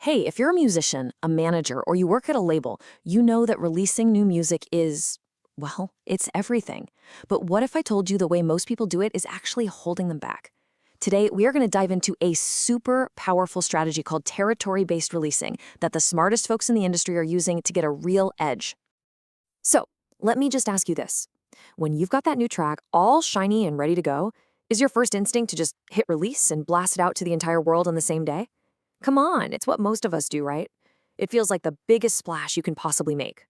Hey, if you're a musician, a manager, or you work at a label, you know that releasing new music is, well, it's everything. But what if I told you the way most people do it is actually holding them back? Today, we are going to dive into a super powerful strategy called territory-based releasing that the smartest folks in the industry are using to get a real edge. So, let me just ask you this. When you've got that new track all shiny and ready to go, is your first instinct to just hit release and blast it out to the entire world on the same day? Come on, it's what most of us do, right? It feels like the biggest splash you can possibly make.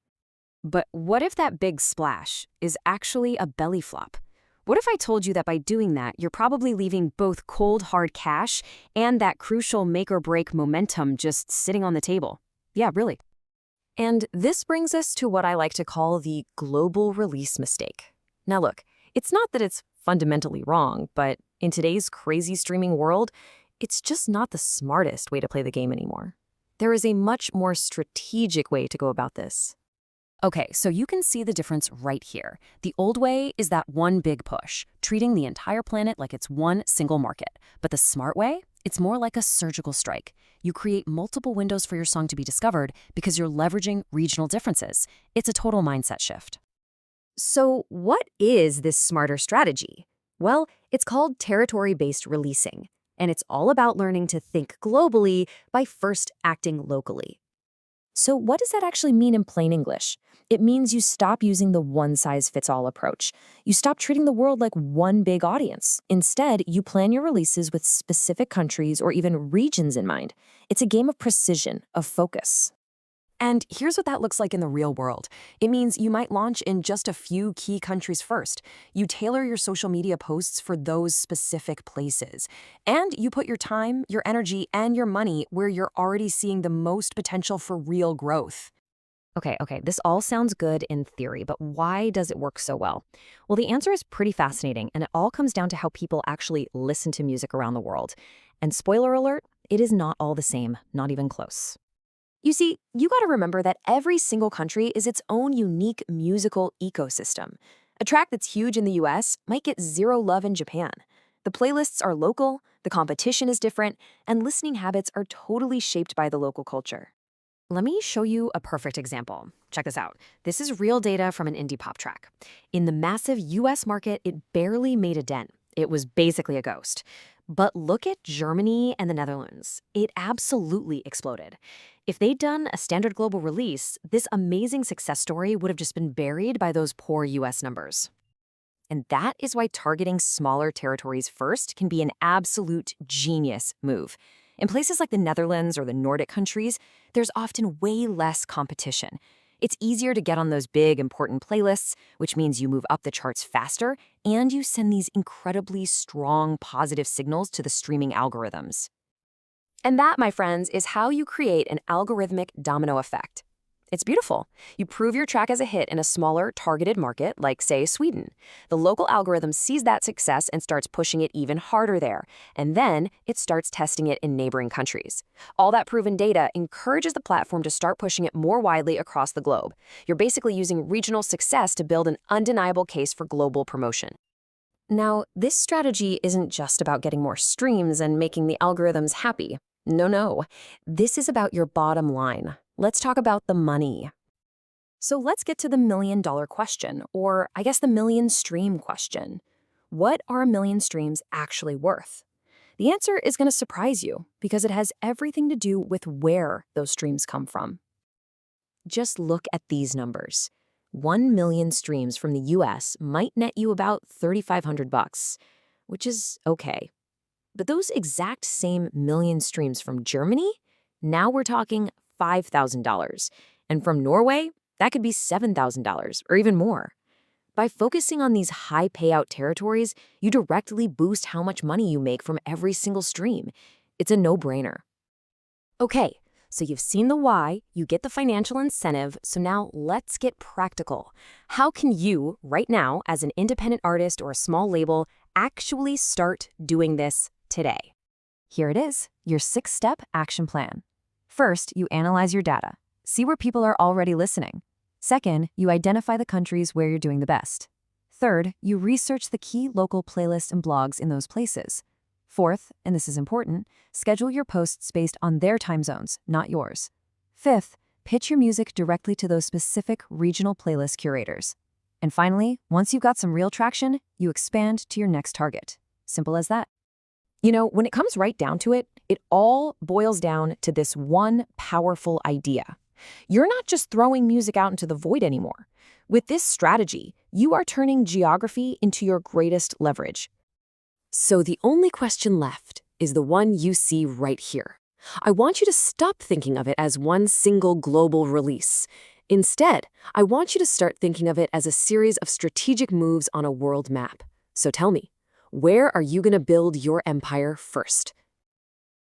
But what if that big splash is actually a belly flop? What if I told you that by doing that, you're probably leaving both cold, hard cash and that crucial make or break momentum just sitting on the table? Yeah, really. And this brings us to what I like to call the global release mistake. Now look, it's not that it's fundamentally wrong, but in today's crazy streaming world, it's just not the smartest way to play the game anymore. There is a much more strategic way to go about this. Okay, so you can see the difference right here. The old way is that one big push, treating the entire planet like it's one single market. But the smart way? It's more like a surgical strike. You create multiple windows for your song to be discovered because you're leveraging regional differences. It's a total mindset shift. So what is this smarter strategy? Well, it's called territory-based releasing, and it's all about learning to think globally by first acting locally. So what does that actually mean in plain English? It means you stop using the one-size-fits-all approach. You stop treating the world like one big audience. Instead, you plan your releases with specific countries or even regions in mind. It's a game of precision, of focus. And here's what that looks like in the real world. It means you might launch in just a few key countries first. You tailor your social media posts for those specific places. And you put your time, your energy, and your money where you're already seeing the most potential for real growth. Okay, this all sounds good in theory, but why does it work so well? Well, the answer is pretty fascinating, and it all comes down to how people actually listen to music around the world. And spoiler alert, it is not all the same, not even close. You see, you gotta remember that every single country is its own unique musical ecosystem. A track that's huge in the US might get zero love in Japan. The playlists are local, the competition is different, and listening habits are totally shaped by the local culture. Let me show you a perfect example. Check this out. This is real data from an indie pop track. In the massive US market, it barely made a dent. It was basically a ghost. But look at Germany and the Netherlands. It absolutely exploded. If they'd done a standard global release, this amazing success story would have just been buried by those poor US numbers. And that is why targeting smaller territories first can be an absolute genius move. In places like the Netherlands or the Nordic countries, there's often way less competition. It's easier to get on those big, important playlists, which means you move up the charts faster, and you send these incredibly strong, positive signals to the streaming algorithms. And that, my friends, is how you create an algorithmic domino effect. It's beautiful. You prove your track as a hit in a smaller, targeted market, like, say, Sweden. The local algorithm sees that success and starts pushing it even harder there. And then it starts testing it in neighboring countries. All that proven data encourages the platform to start pushing it more widely across the globe. You're basically using regional success to build an undeniable case for global promotion. Now, this strategy isn't just about getting more streams and making the algorithms happy. No. This is about your bottom line. Let's talk about the money. So let's get to the million-dollar question, or I guess the million-stream question. What are a million streams actually worth? The answer is going to surprise you because it has everything to do with where those streams come from. Just look at these numbers. 1 million streams from the US might net you about $3,500, which is okay. But those exact same million streams from Germany, now we're talking $5,000. And from Norway, that could be $7,000 or even more. By focusing on these high payout territories, you directly boost how much money you make from every single stream. It's a no-brainer. Okay, so you've seen the why, you get the financial incentive, so now let's get practical. How can you, right now, as an independent artist or a small label, actually start doing this today? Here it is, your 6-step action plan. First, you analyze your data. See where people are already listening. Second, you identify the countries where you're doing the best. Third, you research the key local playlists and blogs in those places. Fourth, and this is important, schedule your posts based on their time zones, not yours. Fifth, pitch your music directly to those specific regional playlist curators. And finally, once you've got some real traction, you expand to your next target. Simple as that. When it comes right down to it, it all boils down to this one powerful idea. You're not just throwing music out into the void anymore. With this strategy, you are turning geography into your greatest leverage. So the only question left is the one you see right here. I want you to stop thinking of it as one single global release. Instead, I want you to start thinking of it as a series of strategic moves on a world map. So tell me, where are you going to build your empire first?